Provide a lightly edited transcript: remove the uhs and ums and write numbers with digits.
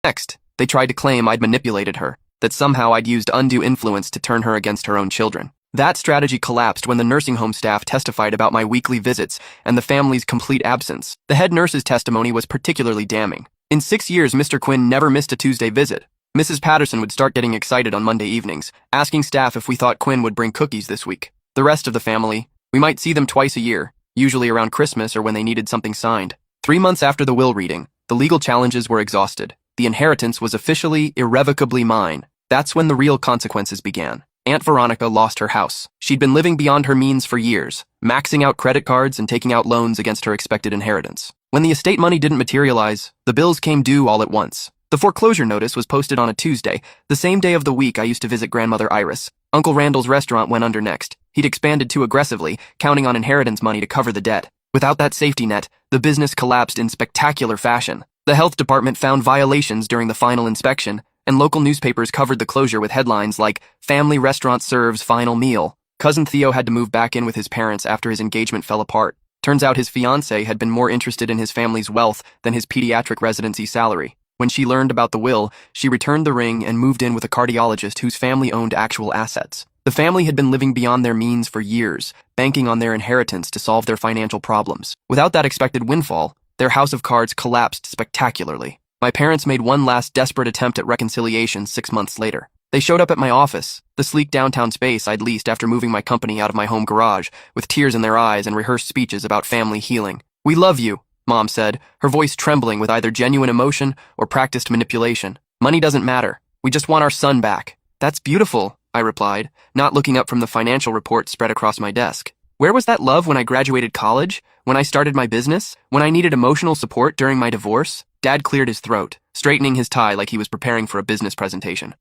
Next, they tried to claim I'd manipulated her, that somehow I'd used undue influence to turn her against her own children. That strategy collapsed when the nursing home staff testified about my weekly visits and the family's complete absence. The head nurse's testimony was particularly damning. In 6 years, Mr. Quinn never missed a Tuesday visit. Mrs. Patterson would start getting excited on Monday evenings, asking staff if we thought Quinn would bring cookies this week. The rest of the family, we might see them twice a year, usually around Christmas or when they needed something signed. 3 months after the will reading, the legal challenges were exhausted. The inheritance was officially, irrevocably mine. That's when the real consequences began. Aunt Veronica lost her house. She'd been living beyond her means for years, maxing out credit cards and taking out loans against her expected inheritance. When the estate money didn't materialize, the bills came due all at once. The foreclosure notice was posted on a Tuesday, the same day of the week I used to visit Grandmother Iris. Uncle Randall's restaurant went under next. He'd expanded too aggressively, counting on inheritance money to cover the debt. Without that safety net, the business collapsed in spectacular fashion. The health department found violations during the final inspection, and local newspapers covered the closure with headlines like, "Family Restaurant Serves Final Meal." Cousin Theo had to move back in with his parents after his engagement fell apart. Turns out his fiancée had been more interested in his family's wealth than his pediatric residency salary. When she learned about the will, she returned the ring and moved in with a cardiologist whose family owned actual assets. The family had been living beyond their means for years, banking on their inheritance to solve their financial problems. Without that expected windfall, their house of cards collapsed spectacularly. My parents made one last desperate attempt at reconciliation 6 months later. They showed up at my office, the sleek downtown space I'd leased after moving my company out of my home garage, with tears in their eyes and rehearsed speeches about family healing. "We love you," Mom said, her voice trembling with either genuine emotion or practiced manipulation. "Money doesn't matter. We just want our son back." "That's beautiful," I replied, not looking up from the financial report spread across my desk. Where was that love when I graduated college? When I started my business? When I needed emotional support during my divorce? Dad cleared his throat, straightening his tie like he was preparing for a business presentation.